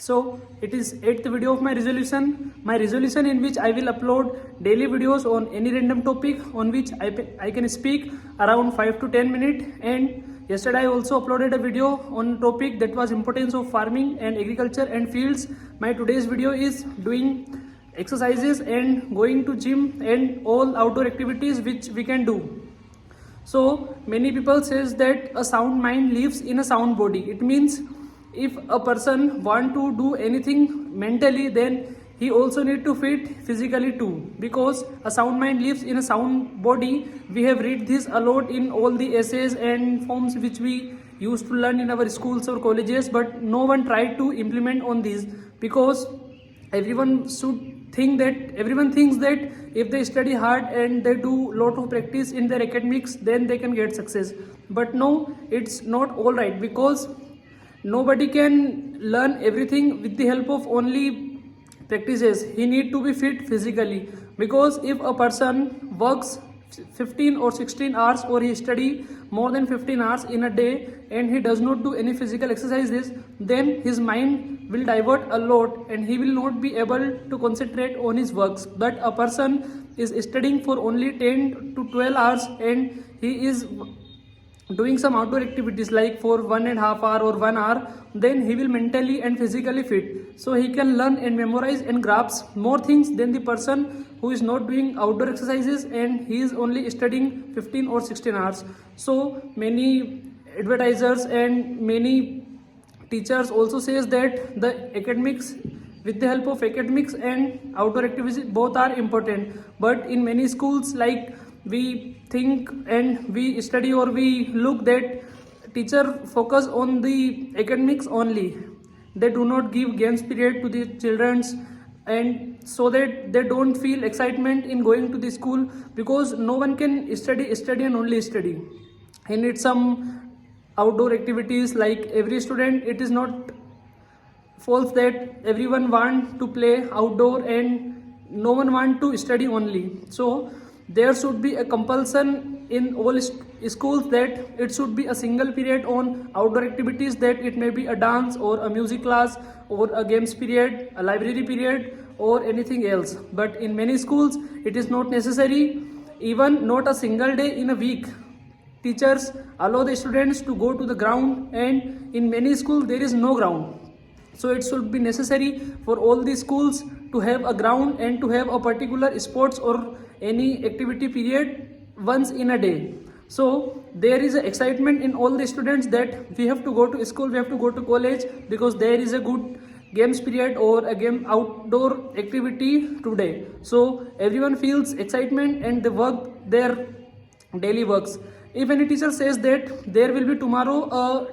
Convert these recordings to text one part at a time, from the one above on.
So it is 8th video of my resolution. My resolution in which I will upload daily videos on any random topic on which I can speak around 5 to 10 minutes. And yesterday I also uploaded a video on topic that was importance of farming and agriculture and fields. My today's video is doing exercises and going to gym and all outdoor activities which we can do. So many people says that a sound mind lives in a sound body. It means if a person want to do anything mentally, then he also need to fit physically too, because a sound mind lives in a sound body. We have read this a lot in all the essays and forms which we used to learn in our schools or colleges, but no one tried to implement on these, because everyone thinks that if they study hard and they do lot of practice in their academics, then they can get success. But no, it's not all right, because nobody can learn everything with the help of only practices. He need to be fit physically, because if a person works 15 or 16 hours or he study more than 15 hours in a day and he does not do any physical exercises, then his mind will divert a lot and he will not be able to concentrate on his works. But a person is studying for only 10 to 12 hours and he is doing some outdoor activities like for 1.5 hour or 1 hour, then he will mentally and physically fit, so he can learn and memorize and grasp more things than the person who is not doing outdoor exercises and he is only studying 15 or 16 hours. So many advertisers and many teachers also says that the academics, with the help of academics and outdoor activities, both are important. But in many schools, like we think and we study or we look that teacher focus on the academics only. They do not give games period to the childrens, and so that they don't feel excitement in going to the school, because no one can study and only study. He needs some outdoor activities. Like every student, it is not false that everyone want to play outdoor and no one want to study only. So there should be a compulsion in all schools that it should be a single period on outdoor activities, that it may be a dance or a music class or a games period, a library period or anything else. But in many schools it is not necessary, even not a single day in a week. Teachers allow the students to go to the ground, and in many schools there is no ground. So it should be necessary for all the schools to have a ground and to have a particular sports or any activity period once in a day. So there is a excitement in all the students that we have to go to school, we have to go to college, because there is a good games period or a game outdoor activity today. So everyone feels excitement and they work their daily works. If any teacher says that there will be tomorrow a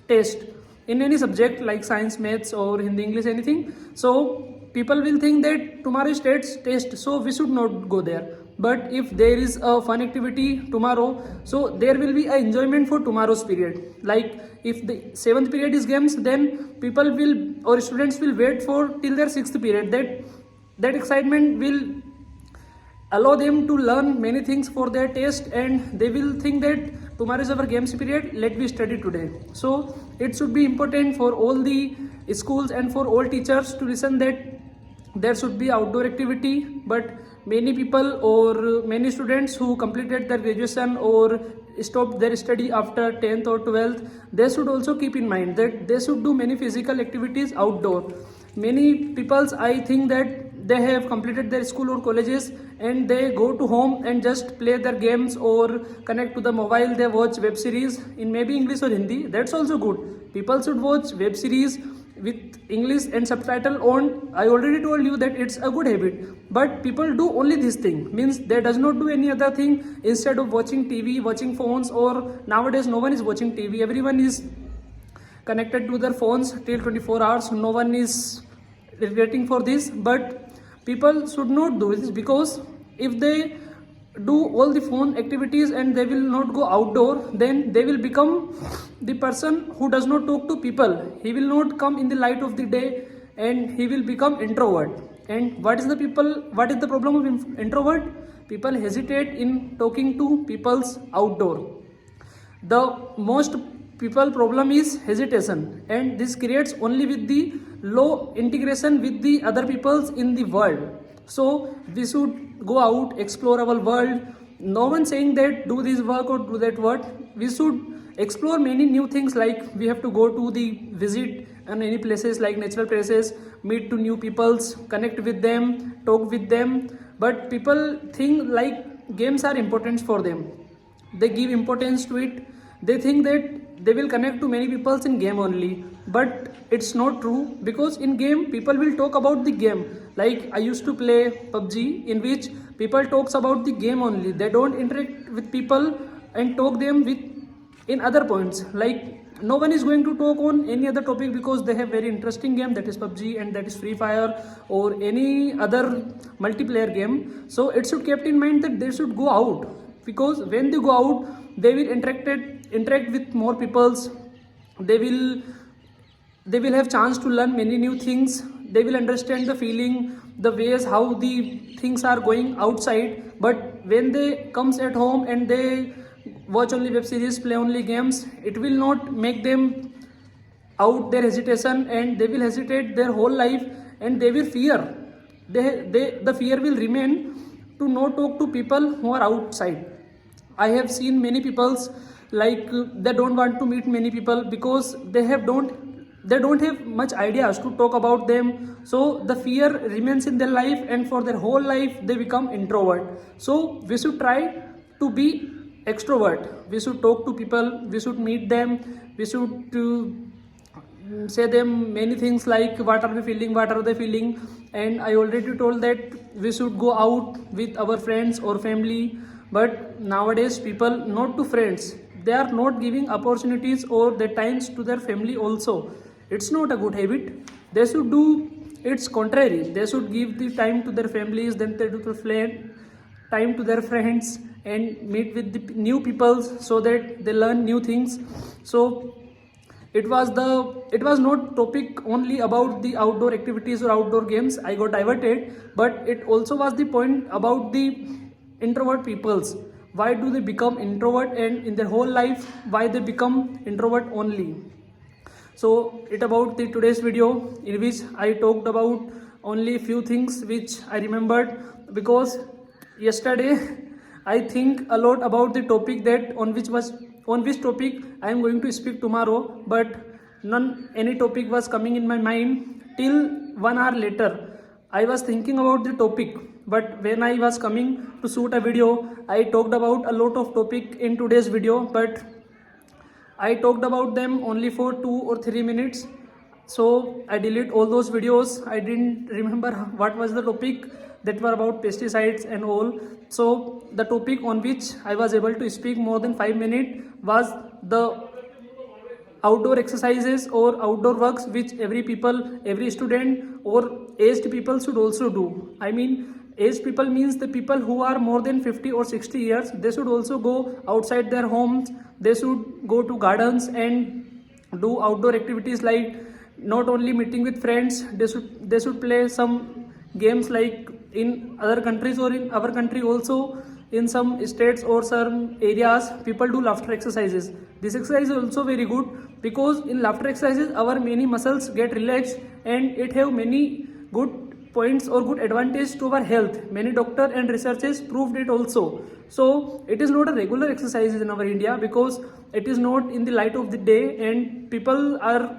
test in any subject like science, maths or Hindi, English, anything, so people will think that tomorrow is test, so we should not go there. But if there is a fun activity tomorrow, so there will be a enjoyment for tomorrow's period. Like if the 7th period is games, then people will or students will wait for till their 6th period. That excitement will allow them to learn many things for their test, and they will think that tomorrow is our games period, let me study today. So it should be important for all the schools and for all teachers to listen that there should be outdoor activity. But many people or many students who completed their graduation or stopped their study after 10th or 12th, they should also keep in mind that they should do many physical activities outdoor. Many peoples, I think that they have completed their school or colleges and they go to home and just play their games or connect to the mobile, they watch web series in maybe English or Hindi. That's also good. People should watch web series with English and subtitle on. I already told you that it's a good habit, but people do only this thing, means they does not do any other thing instead of watching TV, watching phones. Or nowadays no one is watching TV, everyone is connected to their phones till 24 hours. No one is regretting for this, but people should not do this, because if they do all the phone activities and they will not go outdoor, then they will become the person who does not talk to people. He will not come in the light of the day and he will become introvert. And what is the problem of introvert? People hesitate in talking to people's outdoor. The most people problem is hesitation, and this creates only with the low integration with the other peoples in the world. So we should go out, explore our world. No one saying that do this work or do that work. We should explore many new things, like we have to go to the visit and any places like natural places, meet to new peoples, connect with them, talk with them. But people think like games are important for them. They give importance to it. They think that they will connect to many people in game only, but it's not true, because in game people will talk about the game. Like I used to play PUBG, in which people talks about the game only. They don't interact with people and talk them with in other points. Like no one is going to talk on any other topic, because they have very interesting game, that is PUBG and that is Free Fire or any other multiplayer game. So it should kept in mind that they should go out, because when they go out they will interact with more peoples. They will have chance to learn many new things. They will understand the feeling, the ways how the things are going outside. But when they comes at home and they watch only web series, play only games, it will not make them out their hesitation, and they will hesitate their whole life, and they will fear. The fear will remain to not talk to people who are outside. I have seen many peoples like they don't want to meet many people, because they don't have much ideas to talk about them. So the fear remains in their life, and for their whole life they become introvert. So we should try to be extrovert. We should talk to people, we should meet them, we should say them many things like what are we feeling, what are they feeling. And I already told that we should go out with our friends or family. But nowadays people, not to friends, they are not giving opportunities or their times to their family also. It's not a good habit. They should do its contrary. They should give the time to their families, then they do the time to their friends and meet with the new people, so that they learn new things. So it was not topic only about the outdoor activities or outdoor games. I got diverted, but it also was the point about the introvert peoples. Why do they become introvert, and in their whole life why they become introvert only. So it about the today's video, in which I talked about only few things which I remembered, because yesterday I think a lot about the topic that on which topic I am going to speak tomorrow, but any topic was coming in my mind till 1 hour later. I was thinking about the topic, but when I was coming to shoot a video, I talked about a lot of topic in today's video, but I talked about them only for 2 or 3 minutes. So I delete all those videos. I didn't remember what was the topic that were about pesticides and all. So the topic on which I was able to speak more than 5 minutes was the outdoor exercises or outdoor works which every student or aged people should also do. I mean, aged people means the people who are more than 50 or 60 years. They should also go outside their homes. They should go to gardens and do outdoor activities, like not only meeting with friends. They should play some games, like in other countries or in our country also. In some states or some areas, people do laughter exercises. This exercise is also very good, because in laughter exercises our many muscles get relaxed, and it have many good points or good advantage to our health. Many doctor and researchers proved it also. So it is not a regular exercise in our India, because it is not in the light of the day, and people are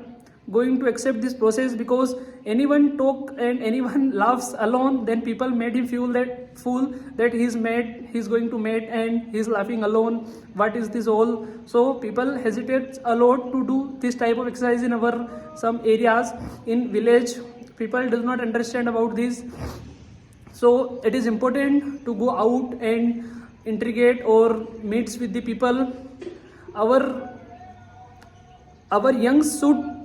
going to accept this process, because anyone talk and anyone laughs alone, then people made him feel that fool that he's mad, he's going to mad and he's laughing alone. What is this all? So people hesitate a lot to do this type of exercise in our some areas. In village, people does not understand about this. So it is important to go out and integrate or meets with the people. Our youngs should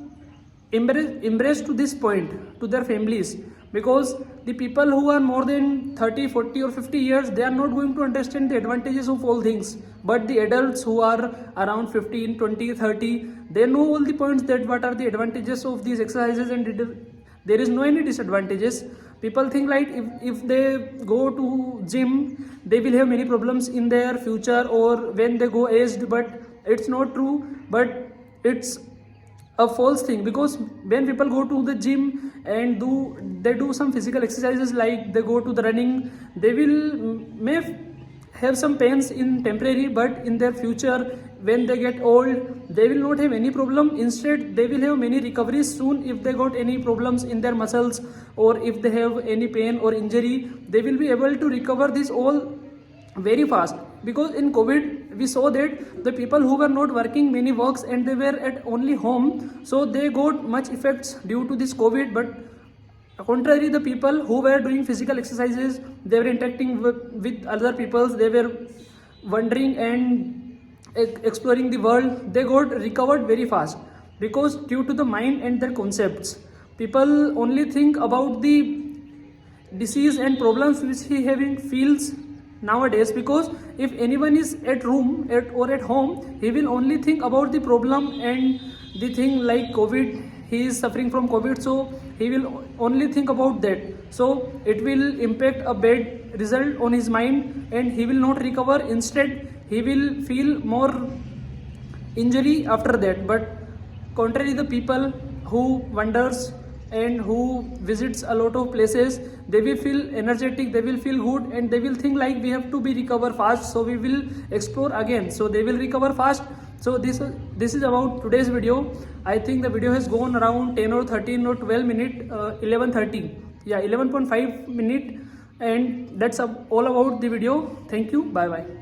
embrace to this point to their families, because the people who are more than 30, 40 or 50 years, they are not going to understand the advantages of all things. But the adults who are around 15, 20, 30, they know all the points that what are the advantages of these exercises, and there is no any disadvantages. People think like if they go to gym, they will have many problems in their future or when they go aged, but it's not true. But it's a false thing, because when people go to the gym and they do some physical exercises, like they go to the running, they will may have some pains in temporary, but in their future when they get old they will not have any problem. Instead they will have many recoveries soon. If they got any problems in their muscles, or if they have any pain or injury, they will be able to recover this all very fast. Because in COVID we saw that the people who were not working many works and they were at only home, so they got much effects due to this COVID. But contrary, the people who were doing physical exercises, they were interacting with other people, they were wandering and exploring the world, they got recovered very fast. Because due to the mind and their concepts, people only think about the disease and problems which he having feels nowadays. Because if anyone is at or at home, he will only think about the problem and the thing like COVID, he is suffering from COVID, so he will only think about that. So it will impact a bad result on his mind and he will not recover. Instead he will feel more injury after that. But contrary, the people who wanders and who visits a lot of places, they will feel energetic, they will feel good, and they will think like we have to be recover fast, so we will explore again, so they will recover fast. So this is about today's video. I think the video has gone around 10 or 13 or 12 minute, 11:30, yeah, 11.5 minute, and that's all about the video. Thank you, bye bye.